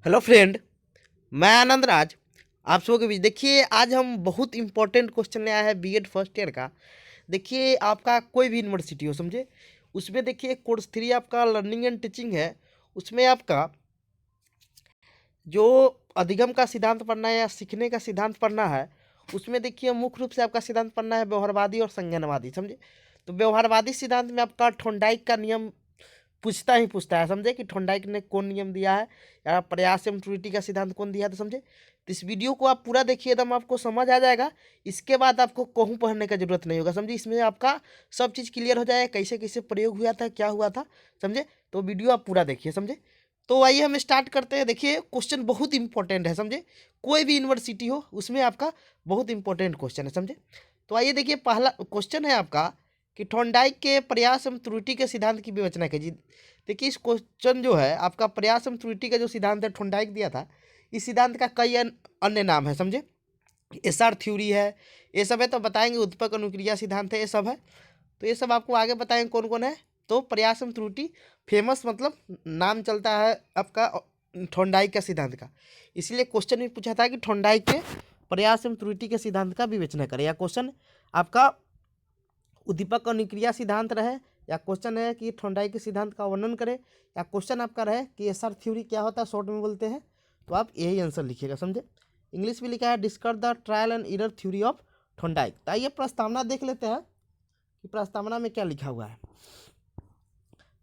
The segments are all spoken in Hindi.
हेलो फ्रेंड, मैं आनंद राज। आप सबों के बीच देखिए, आज हम बहुत इंपॉर्टेंट क्वेश्चन ले आए हैं बीएड फर्स्ट ईयर का। देखिए, आपका कोई भी यूनिवर्सिटी हो, समझे, उसमें देखिए कोर्स 3 आपका लर्निंग एंड टीचिंग है। उसमें आपका जो अधिगम का सिद्धांत पढ़ना है या सीखने का सिद्धांत पढ़ना है, उसमें देखिए मुख्य रूप से आपका सिद्धांत पढ़ना है व्यवहारवादी और संज्ञानवादी, समझे। तो व्यवहारवादी सिद्धांत में आपका थॉर्नडाइक का नियम पूछता ही पूछता है, समझे, कि थॉर्नडाइक ने कौन नियम दिया है या प्रयास एवं त्रुटि का सिद्धांत कौन दिया है, तो समझे। तो इस वीडियो को आप पूरा देखिए, एकदम आपको समझ आ जाएगा। इसके बाद आपको कहूँ पढ़ने का जरूरत नहीं होगा, समझे। इसमें आपका सब चीज़ क्लियर हो जाएगा, कैसे कैसे प्रयोग हुआ था, क्या हुआ था, समझे। तो वीडियो आप पूरा देखिए, समझे। तो आइए हम स्टार्ट करते हैं। देखिए, क्वेश्चन बहुत इंपॉर्टेंट है, समझे। कोई भी यूनिवर्सिटी हो, उसमें आपका बहुत इंपॉर्टेंट क्वेश्चन है, समझे। तो आइए देखिए, पहला क्वेश्चन है आपका कि थॉर्नडाइक के प्रयास एवं त्रुटि के सिद्धांत की विवेचना कीजिए। देखिए, इस क्वेश्चन जो है आपका प्रयास एवं त्रुटि का जो सिद्धांत है थॉर्नडाइक दिया था, इस सिद्धांत का कई अन्य नाम है, समझे। एसआर थ्योरी है, ये सब है, तो बताएंगे उत्पक अनुक्रिया सिद्धांत है, ये सब है। तो ये सब आपको आगे बताएंगे कौन कौन है। तो प्रयास एवं त्रुटि फेमस, मतलब नाम चलता है आपका थॉर्नडाइक का सिद्धांत का। इसलिए क्वेश्चन भी पूछा था कि थॉर्नडाइक के प्रयास एवं त्रुटि के सिद्धांत का विवेचना करें, या क्वेश्चन आपका उद्दीपक और निक्रिया सिद्धांत रहे, या क्वेश्चन है कि थॉर्नडाइक के सिद्धांत का वर्णन करें, या क्वेश्चन आपका रहे कि एसआर थ्योरी क्या होता है, शॉर्ट में बोलते हैं। तो आप यही आंसर लिखिएगा, समझे। इंग्लिश में लिखा है discuss the trial and error theory of Thorndike. तो आइए प्रस्तावना देख लेते हैं कि प्रस्तावना में क्या लिखा हुआ है।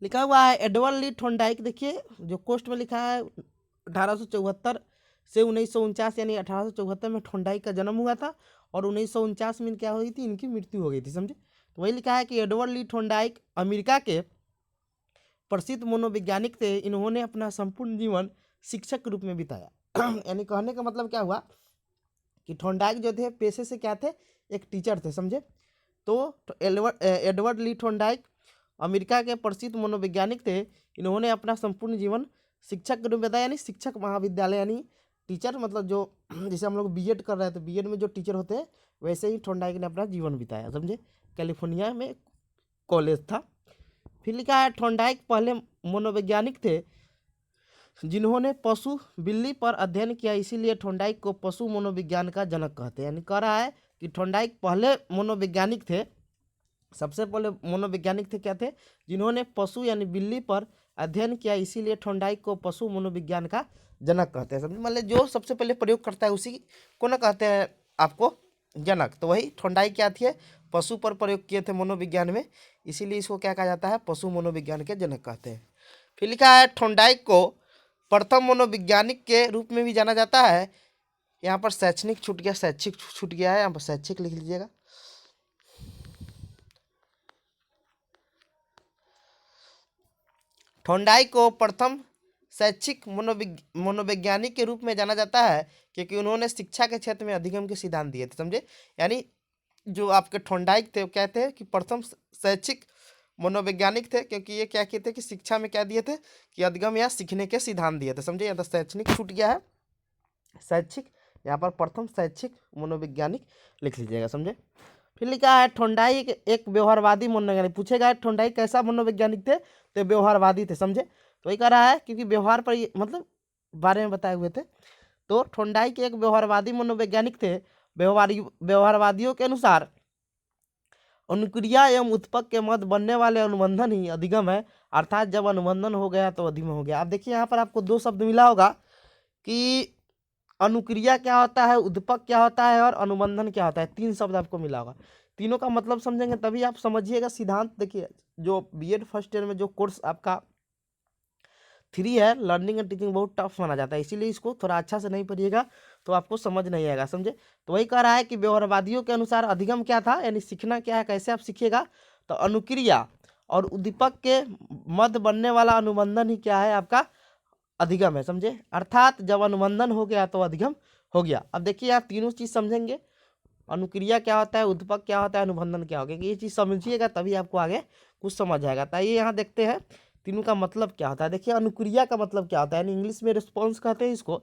लिखा हुआ है एडवर्ड ली थॉर्नडाइक। देखिए, जो कोस्ट में लिखा है 1874 से 1949, यानी 1874 में थॉर्नडाइक का जन्म हुआ था, और 1949 में क्या हुई थी, इनकी मृत्यु हो गई थी, समझे। तो वही लिखा है कि एडवर्ड ली थॉर्नडाइक अमेरिका के प्रसिद्ध मनोवैज्ञानिक थे। इन्होंने अपना संपूर्ण जीवन शिक्षक के रूप में बिताया। यानी कहने का मतलब क्या हुआ कि थॉर्नडाइक जो थे पेशे से क्या थे, एक टीचर थे, समझे। तो एडवर्ड ली थॉर्नडाइक अमेरिका के प्रसिद्ध मनोवैज्ञानिक थे। इन्होंने अपना संपूर्ण जीवन शिक्षक के रूप में बताया, यानी शिक्षक महाविद्यालय, यानी टीचर, मतलब जो जैसे हम लोग बीएड कर रहे थे, बीएड में जो टीचर होते हैं, वैसे ही थॉर्नडाइक ने अपना जीवन बिताया, समझे। कैलिफोर्निया में कॉलेज था। फिर लिखा है थॉर्नडाइक पहले मनोवैज्ञानिक थे जिन्होंने पशु बिल्ली पर अध्ययन किया, इसीलिए थॉर्नडाइक को पशु मनोविज्ञान का जनक कहते हैं। यानी कह रहा है कि थॉर्नडाइक पहले मनोवैज्ञानिक थे, सबसे पहले मनोवैज्ञानिक थे, क्या थे, जिन्होंने पशु यानी बिल्ली पर अध्ययन किया, इसीलिए थॉर्नडाइक को पशु मनोविज्ञान का जनक कहते हैं, समझे। मतलब जो सबसे पहले प्रयोग करता है उसी को ना कहते हैं आपको जनक। तो वही थॉर्नडाइक क्या थे, पशु पर प्रयोग किए थे मनोविज्ञान में, इसीलिए इसको क्या कहा जाता है, पशु मनोविज्ञान के जनक कहते हैं। फिर लिखा है थॉर्नडाइक को प्रथम मनोवैज्ञानिक के रूप में भी जाना जाता है। यहाँ पर शैक्षणिक छूट गया, शैक्षिक छूट गया है, यहाँ पर शैक्षिक लिख लीजिएगा। थॉर्नडाइक को प्रथम शैक्षिक मनोवैज्ञानिक के रूप में जाना जाता है क्योंकि उन्होंने शिक्षा के क्षेत्र में अधिगम के सिद्धांत दिए थे, समझे। यानी जो आपके थॉर्नडाइक थे वो कहते हैं कि प्रथम शैक्षिक मनोवैज्ञानिक थे, क्योंकि ये क्या कहते हैं कि शिक्षा में क्या दिए थे, कि अधिगम या सीखने के सिद्धांत दिए थे, समझे। यहाँ तो शैक्षणिक छूट गया है, शैक्षिक, यहाँ पर प्रथम शैक्षिक मनोवैज्ञानिक लिख लीजिएगा, समझे। फिर लिखा है थॉर्नडाइक एक व्यवहारवादी मनोवैज्ञानिक। पूछेगा थॉर्नडाइक कैसा मनोवैज्ञानिक थे, तो व्यवहारवादी थे, समझे। तो वही कह रहा है क्योंकि व्यवहार पर मतलब बारे में बताए हुए थे। तो थॉर्नडाइक एक व्यवहारवादी मनोवैज्ञानिक थे। व्यवहारवादियों के अनुसार अनुक्रिया एवं उत्पक के मध्य बनने वाले अनुबंधन ही अधिगम है, अर्थात जब अनुबंधन हो गया तो अधिगम हो गया। आप देखिए, यहाँ पर आपको दो शब्द मिला होगा कि अनुक्रिया क्या होता है, उद्दीपक क्या होता है, और अनुबंधन क्या होता है। तीन शब्द आपको मिला होगा, तीनों का मतलब समझेंगे तभी आप समझिएगा सिद्धांत। देखिए, जो बीएड फर्स्ट ईयर में जो कोर्स आपका 3 है लर्निंग एंड टीचिंग, बहुत टफ माना जाता है, इसीलिए इसको थोड़ा अच्छा से नहीं पढ़िएगा तो आपको समझ नहीं आएगा, समझे। तो वही कह रहा है कि व्यवहारवादियों के अनुसार अधिगम क्या था, यानी सीखना क्या है, कैसे आप सीखिएगा। तो अनुक्रिया और उद्दीपक के मध्य बनने वाला अनुबंधन ही क्या है, आपका अधिगम है, समझे। अर्थात जब अनुबंधन हो गया तो अधिगम हो गया। अब देखिए, आप तीनों चीज समझेंगे, अनुक्रिया क्या होता है, उद्दीपक क्या होता है, अनुबंधन क्या होगा, ये चीज समझिएगा तभी आपको आगे कुछ समझ आएगा। तो ये यहाँ देखते हैं तीनों का मतलब क्या होता है। देखिए, अनुक्रिया का मतलब क्या होता है, यानी इंग्लिश में रिस्पॉन्स कहते हैं इसको।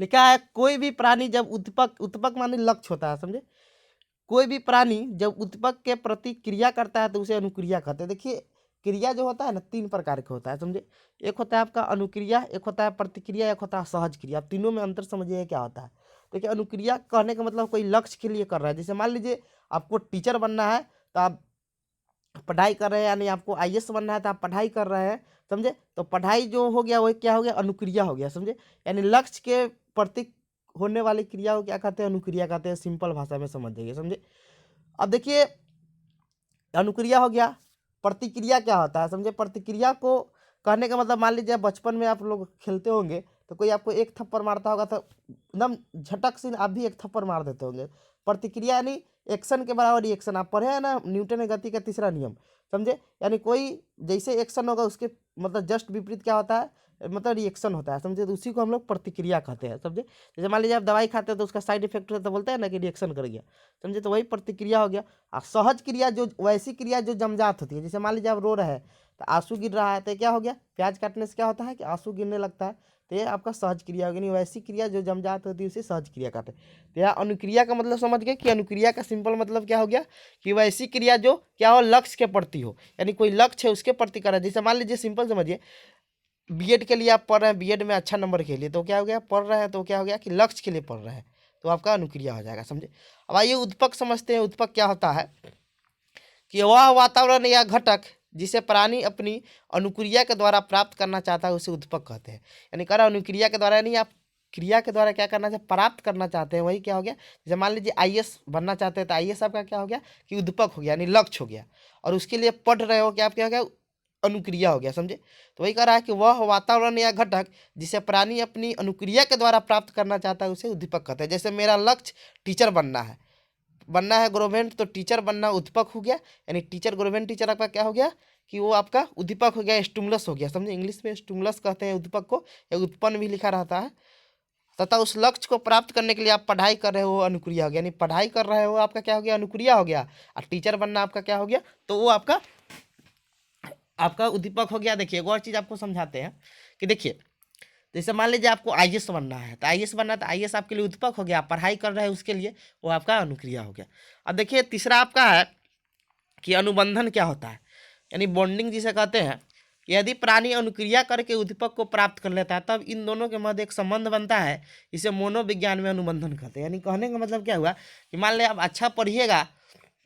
लिखा है कोई भी प्राणी जब उद्दीपक, उद्दीपक माने लक्ष्य होता है, समझे। कोई भी प्राणी जब उद्दीपक के प्रति क्रिया करता है तो उसे अनुक्रिया कहते हैं। देखिए, क्रिया जो होता है ना 3 प्रकार का होता है, समझे। एक होता है आपका अनुक्रिया, एक होता है प्रतिक्रिया, एक होता है सहज क्रिया। आप तीनों में अंतर समझिए क्या होता है। देखिए अनुक्रिया कहने का मतलब कोई लक्ष्य के लिए कर रहा है। जैसे मान लीजिए आपको टीचर बनना है तो आप पढ़ाई कर रहे हैं, यानी आपको आईएएस बनना है तो आप पढ़ाई कर रहे हैं, समझे। तो पढ़ाई जो हो गया वही क्या हो गया, अनुक्रिया हो गया, समझे। यानी लक्ष्य के प्रति होने वाली क्रिया को क्या कहते हैं, अनुक्रिया कहते हैं। सिंपल भाषा में समझ जाइए, समझे। अब देखिए अनुक्रिया हो गया। प्रतिक्रिया क्या होता है, समझे। प्रतिक्रिया को कहने का मतलब मान लीजिए बचपन में आप लोग खेलते होंगे तो कोई आपको एक थप्पड़ मारता होगा तो एकदम झटक से आप भी एक थप्पड़ मार देते होंगे। प्रतिक्रिया यानी एक्शन के बराबर रिएक्शन। आप पढ़े हैं ना न्यूटन के गति का तीसरा नियम, समझे। यानी कोई जैसे एक्शन होगा उसके मतलब जस्ट विपरीत क्या होता है, मतलब रिएक्शन होता है, समझे। तो उसी को हम लोग प्रतिक्रिया कहते हैं, समझे। जैसे मान लीजिए आप दवाई खाते हैं तो उसका साइड इफेक्ट होता है तो बोलते हैं ना कि रिएक्शन कर गया, समझे। तो वही प्रतिक्रिया हो गया। और सहज क्रिया जो वैसी क्रिया जो जमजात होती है, जैसे मान लीजिए आप रो रहे हैं तो आंसू गिर रहा है तो क्या हो गया, प्याज काटने से क्या होता है कि आंसू गिरने लगता है, तो ये आपका सहज क्रिया होगी। नहीं वैसी क्रिया जो जमजात होती है उसे सहज क्रिया कहते हैं। तो यहाँ अनुक्रिया का मतलब समझ गए कि अनुक्रिया का सिंपल मतलब क्या हो गया कि वैसी क्रिया जो क्या हो, लक्ष्य के प्रति हो, यानी कोई लक्ष्य है उसके प्रति कर रहा है। जैसे मान लीजिए सिंपल समझिए बीएड के लिए आप पढ़ रहे हैं, बीएड में अच्छा नंबर के लिए, तो क्या हो गया, पढ़ रहे हैं तो क्या हो गया कि लक्ष्य के लिए पढ़ रहे हैं, तो आपका अनुक्रिया हो जाएगा, समझे। अब आइए उद्दीपक समझते हैं। उद्दीपक क्या होता है कि वह वातावरण या घटक जिसे प्राणी अपनी अनुक्रिया के द्वारा प्राप्त करना चाहता है उसे उद्दीपक कहते हैं। यानी कह रहा अनुक्रिया के द्वारा, यानी आप क्रिया के द्वारा क्या करना चाहते, प्राप्त करना चाहते हैं, वही क्या हो गया। जैसे मान लीजिए आईएएस बनना चाहते हैं तो आईएएस आपका क्या हो गया कि उद्दीपक हो गया, यानी लक्ष्य हो गया। और उसके लिए पढ़ रहे हो क्या, आप क्या हो गया, अनुक्रिया हो गया, समझे। तो वही कह रहा है कि वह वातावरण या घटक जिसे प्राणी अपनी अनुक्रिया के द्वारा प्राप्त करना चाहता है उसे उद्दीपक कहते हैं। जैसे मेरा लक्ष्य टीचर बनना है, गवर्नमेंट, तो टीचर बनना उद्दीपक हो गया। यानी टीचर गवर्नमेंट टीचर आपका क्या हो गया कि वो आपका उद्दीपक हो गया, स्टिमुलस हो गया, समझे। इंग्लिश में स्टिमुलस कहते हैं उद्दीपक को, या उत्पन्न भी लिखा रहता है। तथा उस लक्ष्य को प्राप्त करने के लिए आप पढ़ाई कर रहे हो, अनुक्रिया हो गया। यानी पढ़ाई कर रहे हो आपका क्या हो गया, अनुक्रिया हो गया। और टीचर बनना आपका क्या हो गया, तो वो आपका आपका उद्दीपक हो गया। देखिए एक और चीज़ आपको समझाते हैं कि देखिए जैसे मान लीजिए आपको आईएएस बनना है तो आईएएस बनना है तो आईएएस आपके लिए उद्दीपक हो गया, आप पढ़ाई कर रहे हैं उसके लिए, वो आपका अनुक्रिया हो गया। अब देखिए तीसरा आपका है कि अनुबंधन क्या होता है, यानी बॉन्डिंग जिसे कहते हैं। यदि प्राणी अनुक्रिया करके उद्दीपक को प्राप्त कर लेता है तब इन दोनों के मध्य एक संबंध बनता है, इसे मनोविज्ञान में अनुबंधन कहते हैं। यानी कहने का मतलब क्या हुआ कि मान लिया आप अच्छा पढ़िएगा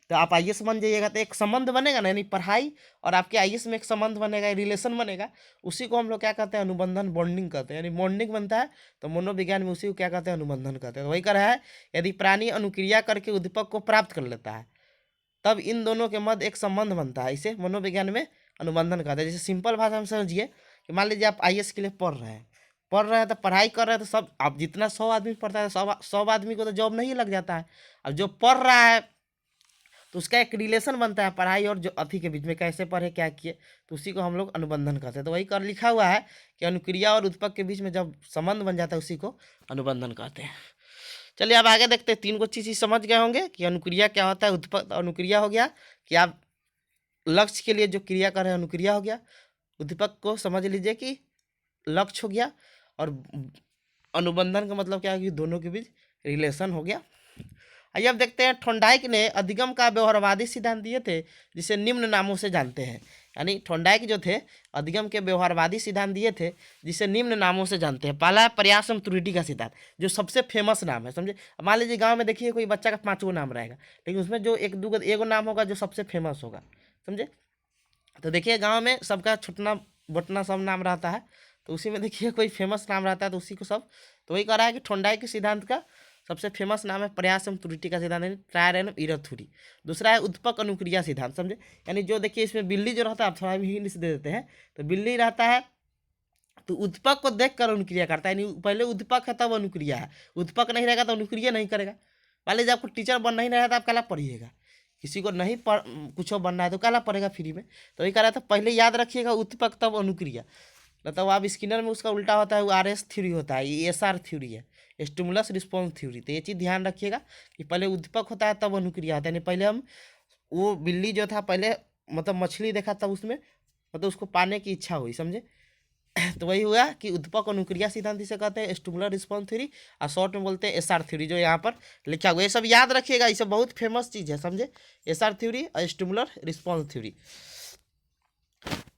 तो आप आईएएस बन जाइएगा, तो एक संबंध बनेगा ना, यानी पढ़ाई और आपके आईएएस में एक संबंध बनेगा, रिलेशन बनेगा। उसी को हम लोग क्या कहते हैं, अनुबंधन, बॉन्डिंग कहते हैं। यानी बॉन्डिंग बनता है तो मनोविज्ञान में उसी को क्या कहते हैं, अनुबंधन कहते हैं। तो वही कह रहा है यदि प्राणी अनुक्रिया करके उद्दीपक को प्राप्त कर लेता है तब इन दोनों के मध्य एक संबंध बनता है, इसे मनोविज्ञान में अनुबंधन कहते हैं। जैसे सिंपल भाषा में समझिए कि मान लीजिए आप आईएएस के लिए पढ़ रहे हैं तो पढ़ाई कर रहे हैं, तो सब अब जितना 100 आदमी पढ़ता है, 100 आदमी को तो जॉब नहीं लग जाता है। अब जो पढ़ रहा है तो उसका एक रिलेशन बनता है पढ़ाई और जो अथी के बीच में, कैसे पढ़े क्या किए, तो उसी को हम लोग अनुबंधन कहते हैं। तो वही कर लिखा हुआ है कि अनुक्रिया और उद्दीपक के बीच में जब संबंध बन जाता है उसी को अनुबंधन कहते हैं। चलिए अब आगे देखते हैं। 3 को चीज़ समझ गए होंगे कि अनुक्रिया क्या होता है, उद्दीपक अनुक्रिया हो गया कि आप लक्ष्य के लिए जो क्रिया कर रहे हैं अनुक्रिया हो गया। उद्दीपक को समझ लीजिए कि लक्ष्य हो गया। और अनुबंधन का मतलब क्या है कि दोनों के बीच रिलेशन हो गया। आइए अब देखते हैं थोंडाइक ने अधिगम का व्यवहारवादी सिद्धांत दिए थे जिसे निम्न नामों से जानते हैं। यानी थोंडाइक जो थे अधिगम के व्यवहारवादी सिद्धांत दिए थे जिसे निम्न नामों से जानते हैं। पहला है प्रयास एवं त्रुटि का सिद्धांत, जो सबसे फेमस नाम है, समझे। अब मान लीजिए गांव में देखिए कोई बच्चा का 5 गो नाम रहेगा, लेकिन उसमें जो एक दो एगो नाम होगा जो सबसे फेमस होगा, समझे। तो देखिए गांव में सबका छुटना बटना सब नाम रहता है, तो उसी में देखिए कोई फेमस नाम रहता है तो उसी को सब, तो वही कह रहा है कि थोंडाइक के सिद्धांत का सबसे फेमस नाम है प्रयास एवं त्रुटि का सिद्धांत, यानी ट्रायल एंड एरर थ्योरी। दूसरा है उद्दीपक अनुक्रिया सिद्धांत, समझे। यानी जो देखिए इसमें बिल्ली जो रहता है, आप थोड़ा भी हिंट दे देते हैं, तो बिल्ली रहता है तो उद्दीपक को देखकर अनुक्रिया करता है। यानी पहले उद्दीपक है तब अनुक्रिया है, उद्दीपक नहीं रहेगा तो अनुक्रिया नहीं करेगा। मान लीजिए आपको टीचर बनना ही नहीं रहता, आप काला पढ़िएगा, किसी को नहीं कुछ बनना है तो काला पढ़ेगा फ्री में। तो वही कह रहा था पहले याद रखिएगा उद्दीपक तब अनुक्रिया, मतलब आप स्किनर में उसका उल्टा होता है, वो आरएस थ्योरी होता है, ये एसआर थ्योरी है, स्टिमुलस रिस्पॉन्स थ्योरी। तो ये चीज़ ध्यान रखिएगा कि पहले उद्दीपक होता है तब अनुक्रिया होता है। यानी पहले हम वो बिल्ली जो था पहले मतलब मछली देखा तब उसमें मतलब उसको पाने की इच्छा हुई, समझे। तो वही हुआ कि उद्दीपक अनुक्रिया सिद्धांत इसे कहते हैं, स्टिमुलर रिस्पॉन्स थ्योरी, और शॉर्ट में बोलते हैं एसआर थ्योरी, जो यहाँ पर लिखा हुआ है। ये सब याद रखिएगा, ये सब बहुत फेमस चीज़ है, समझे। एसआर थ्योरी और स्टिमुलर रिस्पॉन्स थ्योरी।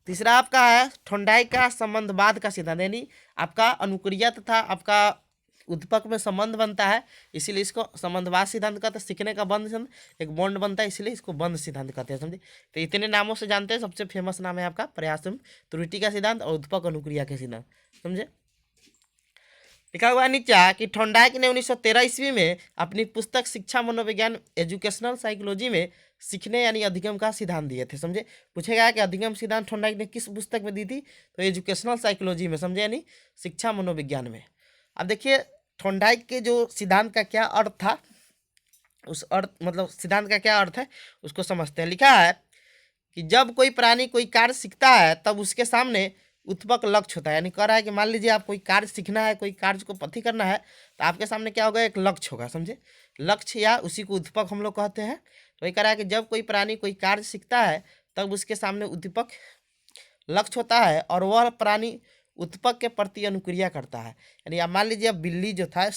तीसरा आपका है थोंडाइक का संबंधवाद का सिद्धांत, यानी आपका अनुक्रिया तथा आपका उद्दीपक में संबंध बनता है, इसीलिए इसको संबंधवाद सिद्धांत कहते हैं। सीखने का बंध सिद्धांत, एक बॉन्ड बनता है, इसलिए इसको बंध सिद्धांत कहते हैं, समझे। तो इतने नामों से जानते हैं, सबसे फेमस नाम है आपका प्रयास एवं त्रुटि का सिद्धांत और उद्दीपक अनुक्रिया के सिद्धांत, समझे। लिखा हुआ है नीचे कि थोंडाइक ने 1913 ईस्वी में अपनी पुस्तक शिक्षा मनोविज्ञान एजुकेशनल साइकोलॉजी में सीखने यानी अधिगम का सिद्धांत दिए थे, समझे। पूछेगा कि अधिगम सिद्धांत थोंडाइक ने किस पुस्तक में दी थी, तो एजुकेशनल साइकोलॉजी में, समझे, यानी शिक्षा मनोविज्ञान में। अब देखिए थोंडाइक के जो सिद्धांत का क्या अर्थ था, उस अर्थ मतलब सिद्धांत का क्या अर्थ है उसको समझते हैं। लिखा है कि जब कोई प्राणी कोई कार्य सीखता है तब उसके सामने उत्पक लक्ष्य होता है, यानी कह रहा है कि मान लीजिए आप कोई कार्य सीखना है, कोई कार्य को पथी करना है, तो आपके सामने क्या होगा, एक लक्ष्य होगा, समझे। लक्ष्य या उसी को उत्पक हम लोग कहते हैं। तो वही कह रहा है कि जब कोई प्राणी कोई कार्य सीखता है तब उसके सामने उद्दीपक लक्ष्य होता है और वह प्राणी उत्पक के प्रति अनुक्रिया करता है। यानी अब मान लीजिए अब बिल्ली जो था,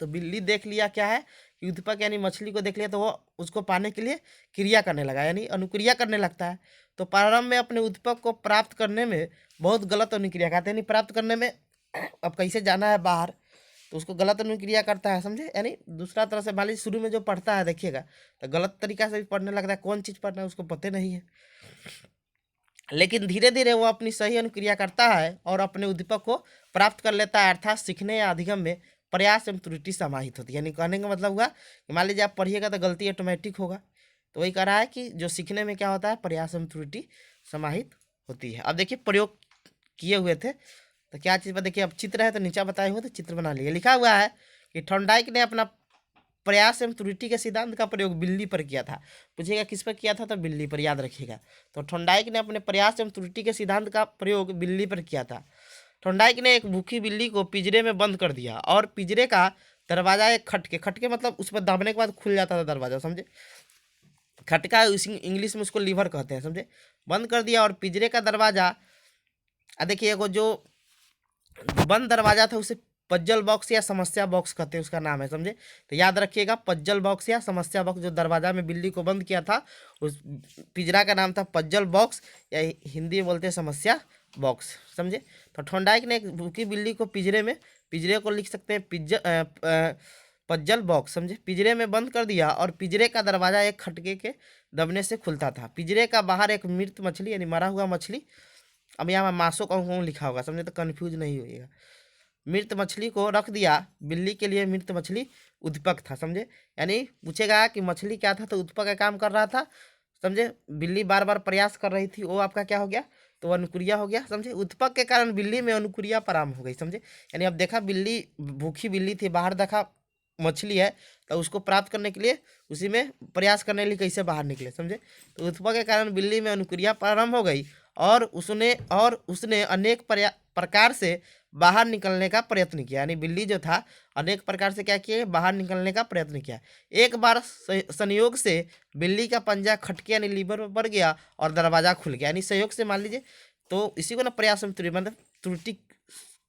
तो बिल्ली देख लिया क्या है कि उद्दीपक यानी मछली को देख लिया, तो वो उसको पाने के लिए क्रिया करने लगा, यानी अनुक्रिया करने लगता है। तो प्रारंभ में अपने उद्दीपक को प्राप्त करने में बहुत गलत अनुक्रिया करते हैं, यानी प्राप्त करने में अब कैसे जाना है बाहर, तो उसको गलत अनुक्रिया करता है, समझे। यानी दूसरा तरह से मान लीजिए शुरू में जो पढ़ता है देखिएगा तो गलत तरीका से भी पढ़ने लगता है, कौन चीज़ पढ़ना है उसको पता नहीं है, लेकिन धीरे धीरे वो अपनी सही अनुक्रिया करता है और अपने उद्दीपक को प्राप्त कर लेता है, अर्थात सीखने या अधिगम में प्रयास एवं त्रुटि समाहित होती है। यानी कहने का मतलब हुआ कि मान लीजिए आप पढ़िएगा तो गलती ऑटोमेटिक होगा, तो वही कह रहा है कि जो सीखने में क्या होता है, प्रयास एवं त्रुटि समाहित होती है। अब देखिए प्रयोग किए हुए थे तो क्या चीज़ पर, देखिए अब चित्र है तो नीचे बताए हुए तो चित्र बना लिए। लिखा हुआ है कि थोंडाइक ने अपना प्रयास एवं त्रुटि के सिद्धांत का प्रयोग बिल्ली पर किया था। पूछेगा किस पर किया था, तो बिल्ली पर, याद रखिएगा। तो थोंडाइक ने अपने प्रयास एवं त्रुटि के सिद्धांत का प्रयोग बिल्ली पर किया था। थोंडाइक ने एक भूखी बिल्ली को पिंजरे में बंद कर दिया और पिंजरे का दरवाजा एक खटके, खटके मतलब उस पर दबने के बाद खुल जाता था दरवाजा, समझे। खटका इंग्लिश में उसको लीवर कहते हैं, समझे। बंद कर दिया और पिंजरे का दरवाजा, देखिए एगो जो बंद दरवाजा था उसे पज्जल बॉक्स या समस्या बॉक्स कहते हैं, उसका नाम है, समझे। तो याद रखिएगा पज्जल बॉक्स या समस्या बॉक्स, जो दरवाजा में बिल्ली को बंद किया था उस पिंजरा का नाम था पज्जल बॉक्स, या हिंदी में बोलते हैं समस्या बॉक्स, समझे। तो थोंडाइक ने एक भूखी बिल्ली को पिंजरे में, पिंजरे को लिख सकते हैं पज्जल बॉक्स, समझे, पिंजरे में बंद कर दिया और पिंजरे का दरवाजा एक खटके के दबने से खुलता था। पिंजरे का बाहर एक मृत मछली यानी मरा हुआ मछली, अब यहाँ मासो कौन लिखा होगा, समझे, तो कन्फ्यूज नहीं होइएगा। मृत मछली को रख दिया, बिल्ली के लिए मृत मछली उद्दीपक था, समझे। यानी पूछेगा कि मछली क्या था, तो उद्दीपक का काम कर रहा था, समझे। बिल्ली बार बार प्रयास कर रही थी, वो आपका क्या हो गया, तो अनुक्रिया हो गया, समझे। उद्दीपक के कारण बिल्ली में अनुक्रिया प्रारंभ हो गई, समझे। यानी अब देखा बिल्ली भूखी बिल्ली थी, बाहर देखा मछली है, तो उसको प्राप्त करने के लिए उसी में प्रयास करने के लिए कैसे बाहर निकले, समझे। तो उद्दीपक के कारण बिल्ली में अनुक्रिया प्रारंभ हो गई और उसने अनेक प्रकार से बाहर निकलने का प्रयत्न किया, यानी बिल्ली जो था अनेक प्रकार से क्या किया, बाहर निकलने का प्रयत्न किया। एक बार संयोग से बिल्ली का पंजा खटके यानी लीवर पर पड़ गया और दरवाजा खुल गया, यानी संयोग से, मान लीजिए। तो इसी को ना प्रयास में त्रुटि, मतलब त्रुटि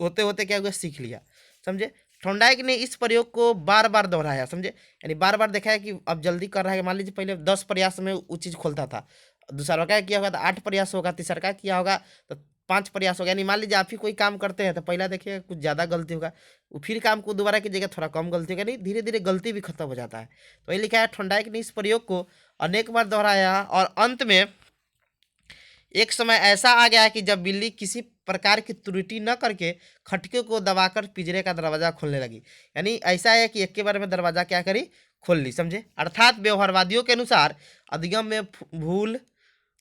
होते होते क्या हुआ, सीख लिया, समझे। थोंडाइक ने इस प्रयोग को बार बार दोहराया, समझे। यानी बार बार देखा है कि अब जल्दी कर रहा है, मान लीजिए पहले 10 प्रयास में वो चीज़ खोलता था, दूसरा का किया होगा तो 8 प्रयास होगा, तीसरा का किया होगा तो 5 प्रयास होगा। यानी मान लीजिए आप ही कोई काम करते हैं तो पहला देखिए कुछ ज़्यादा गलती होगा, वो फिर काम को दोबारा कीजिएगा थोड़ा कम गलती होगा, नहीं धीरे धीरे गलती भी खत्म हो जाता है। तो ये लिखा है थोंडाइक ने इस प्रयोग को अनेक बार दोहराया और अंत में एक समय ऐसा आ गया कि जब बिल्ली किसी प्रकार की त्रुटि न करके खटके को दबाकर पिंजरे का दरवाजा खोलने लगी। यानी ऐसा है कि एक के बार में दरवाजा क्या करी, खोल ली, समझे। अर्थात व्यवहारवादियों के अनुसार अधिगम में भूल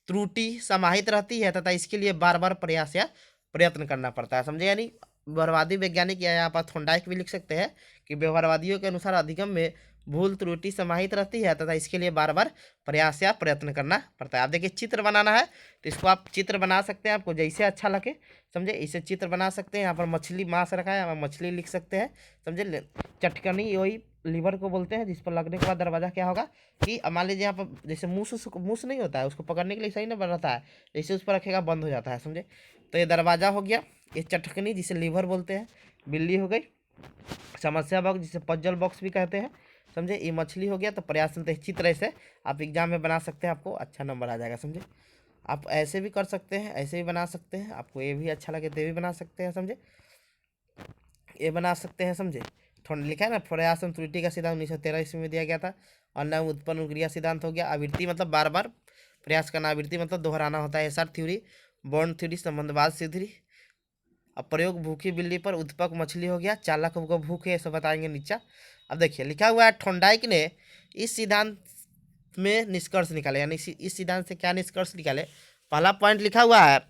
त्रुटि समाहित रहती है तथा इसके लिए बार बार प्रयास या प्रयत्न करना पड़ता है, समझे। यानी व्यवहारवादी वैज्ञानिक या यहाँ पर थोंडाइक भी लिख सकते हैं कि व्यवहारवादियों के अनुसार अधिगम में भूल त्रुटि समाहित रहती है तथा इसके लिए बार बार प्रयास या प्रयत्न करना पड़ता है। आप देखिए चित्र बनाना है तो इसको आप चित्र बना सकते हैं, आपको जैसे अच्छा लगे, समझे। इसे चित्र बना सकते हैं, यहाँ पर मछली मांस रखा है, यहाँ मछली लिख सकते हैं, समझे। चटकनी वही लीवर को बोलते हैं, जिस पर लगने के बाद दरवाजा क्या होगा कि मान लीजिए यहाँ पर जैसे मूस नहीं होता है, उसको पकड़ने के लिए सही नहीं रहता है, जैसे उस पर रखेगा बंद हो जाता है, समझे। तो ये दरवाजा हो गया, ये चटकनी जिसे लीवर बोलते हैं, बिल्ली हो गई, समस्या बॉक्स जिसे पजल बॉक्स भी कहते हैं, समझे। ये मछली हो गया। तो प्रयास चित्र ऐसे आप एग्जाम में बना सकते हैं, आपको अच्छा नंबर आ जाएगा, समझे। आप ऐसे भी कर सकते हैं, ऐसे भी बना सकते हैं, आपको ये भी अच्छा लगे तो ये भी बना सकते हैं, समझे, ये बना सकते हैं, समझे। थोड़ा लिखा है ना, प्रयासम त्रुटि का सिद्धांत 1913 ईस्वी में दिया गया था। और नव उत्पन्न क्रिया सिद्धांत हो गया। आवृत्ति मतलब बार बार प्रयास करना, आवृत्ति मतलब दोहराना होता है। एसआर थ्योरी, बॉन्ड थ्योरी, संबंधवाद थ्योरी। अब प्रयोग भूखी बिल्ली पर, उत्पक मछली हो गया, चालक को भूख है, ये सब बताएंगे नीचा। अब देखिए लिखा हुआ है, थोंडाइक ने इस सिद्धांत में निष्कर्ष निकाले, यानी इस सिद्धांत से क्या निष्कर्ष निकाले। पहला पॉइंट लिखा हुआ है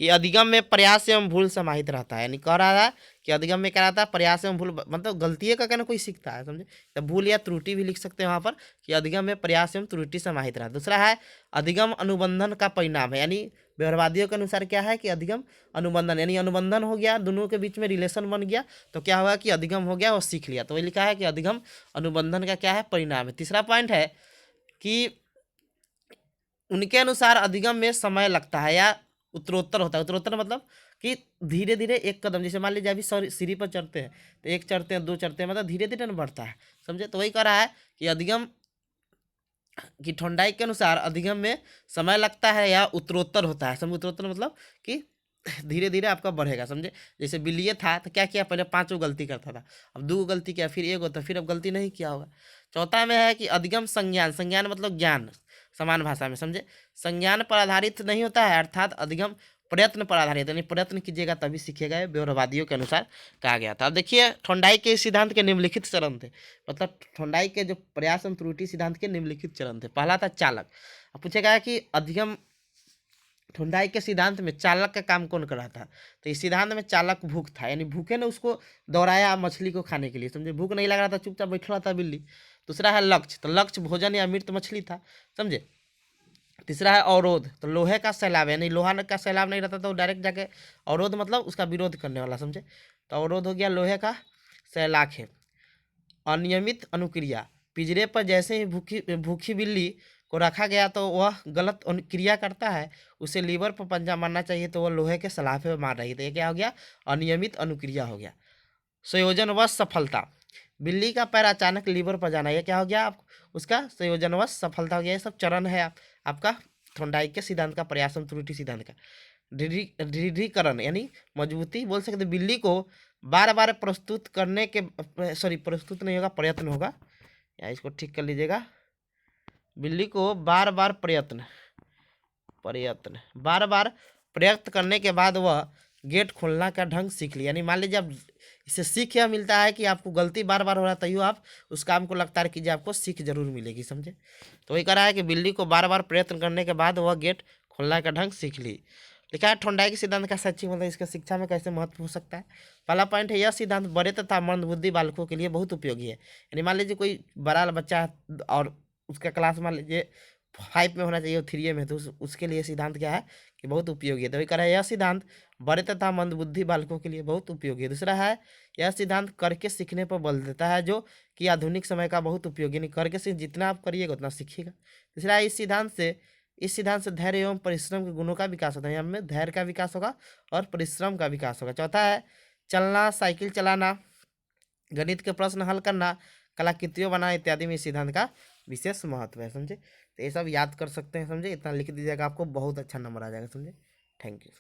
कि अधिगम में प्रयास एवं भूल समाहित रहता है, यानी कह रहा था कि अधिगम में क्या रहता है, प्रयास एवं भूल, मतलब गलती का कहना कोई सीखता है, समझे। तो भूल या त्रुटि भी लिख सकते हैं वहाँ पर कि अधिगम में प्रयास एवं त्रुटि समाहित रहा। दूसरा है अधिगम अनुबंधन का परिणाम है, यानी व्यवहारवादियों के अनुसार क्या है कि अधिगम अनुबंधन, यानी अनुबंधन हो गया, दोनों के बीच में रिलेशन बन गया, तो क्या हुआ कि अधिगम हो गया और सीख लिया। तो वही लिखा है कि अधिगम अनुबंधन का क्या है, परिणाम है। तीसरा पॉइंट है कि उनके अनुसार अधिगम में समय लगता है या उत्तरोत्तर होता है। उत्तरोत्तर मतलब कि धीरे धीरे एक कदम, जैसे मान लीजिए अभी सीढ़ी पर चढ़ते हैं तो एक चढ़ते हैं, दो चढ़ते हैं, मतलब धीरे धीरे न बढ़ता है, समझे। तो वही कह रहा है कि अधिगम कि थोंडाइक के अनुसार अधिगम में समय लगता है या उत्तरोत्तर होता है, समझे। उत्तरोत्तर मतलब कि धीरे धीरे आपका बढ़ेगा, समझे। जैसे बिल्ली था तो क्या किया, पहले 5 गलती करता था, अब 2 गलती किया, फिर 1 होता, फिर अब गलती नहीं किया होगा। चौथा में है कि अधिगम संज्ञान, संज्ञान मतलब ज्ञान, समान भाषा में, समझे। संज्ञान पर आधारित नहीं होता है, अर्थात अधिगम प्रयत्न पर आधारित, यानी प्रयत्न कीजिएगा तभी सीखेगा, व्यवहारवादियों के अनुसार कहा गया था। अब देखिए थोंडाइक के सिद्धांत के निम्नलिखित चरण थे, मतलब थोंडाइक के जो प्रयास एवं त्रुटि सिद्धांत के निम्नलिखित चरण थे। पहला था चालक। अब पूछेगा कि अधिगम थोंडाइक के सिद्धांत में चालक का काम कौन कर रहा था, तो इस सिद्धांत में चालक भूख था, यानी भूखे ने उसको दौड़ाया मछली को खाने के लिए, समझे। भूख नहीं लग रहा था, चुपचाप बैठ रहा था बिल्ली। दूसरा है लक्ष्य, तो लक्ष्य भोजन या मृत मछली था, समझे। तीसरा है अवरोध, तो लोहे का सैलाब, यानी लोहा का सैलाब नहीं रहता तो डायरेक्ट जाके, अवरोध मतलब उसका विरोध करने वाला, समझे। तो अवरोध हो गया लोहे का सैलाब है। अनियमित अनुक्रिया, पिंजरे पर जैसे ही भूखी भूखी बिल्ली को रखा गया तो वह गलत क्रिया करता है, उसे लीवर पर पंजा मारना चाहिए तो वह लोहे के सलाखे में मार रही, तो ये क्या हो गया, अनियमित अनुक्रिया हो गया। संयोजनवश सफलता, बिल्ली का पैर अचानक लीवर पर जाना, ये क्या हो गया, आप उसका संयोजनवश सफलता हो गया। ये सब चरण है आपका थोंडाइक के सिद्धांत का, प्रयास एवं त्रुटि सिद्धांत का। दृढ़ीकरण यानी मजबूती, बोल सकते बिल्ली को बार बार प्रस्तुत करने के, सॉरी प्रस्तुत नहीं होगा, प्रयत्न होगा, या इसको ठीक कर लीजिएगा। बिल्ली को बार बार प्रयत्न बार बार प्रयत्न करने के बाद वह गेट खोलना का ढंग सीख लिया, यानी मान लीजिए अब इससे सीख यह मिलता है कि आपको गलती बार बार हो रहा है, तैयो आप उस काम को लगातार कीजिए, आपको सीख जरूर मिलेगी, समझे। तो वही कह रहा है कि बिल्ली को बार बार प्रयत्न करने के बाद वह गेट खोलने का ढंग सीख ली। लिखा है थोंडाइक सिद्धांत का सच्ची मतलब इसका शिक्षा में कैसे महत्व हो सकता है। पहला पॉइंट है, यह सिद्धांत बड़े तथा मंदबुद्धि बालकों के लिए बहुत उपयोगी है, यानी मान लीजिए कोई बड़ा बच्चा है और उसका क्लास मान लीजिए 5 में होना चाहिए, 3 में, तो उसके लिए सिद्धांत क्या है कि बहुत उपयोगी है। तो वही कह रहा है यह सिद्धांत बड़े तथा मंदबुद्धि बालकों के लिए बहुत उपयोगी है। दूसरा है यह सिद्धांत करके सीखने पर बल देता है, जो कि आधुनिक समय का बहुत उपयोगी, नहीं करके सीख, जितना आप करिएगा उतना सीखिएगा। तीसरा है इस सिद्धांत से धैर्य एवं परिश्रम के गुणों का विकास होता है, यहाँ में धैर्य का विकास होगा और परिश्रम का विकास होगा। चौथा है चलना, साइकिल चलाना, गणित के प्रश्न हल करना, कलाकृतियों बनाना इत्यादि में इस सिद्धांत का विशेष महत्व है, समझे। तो ये सब याद कर सकते हैं, समझे। इतना लिख दीजिएगा, आपको बहुत अच्छा नंबर आ जाएगा, समझे। Thank you.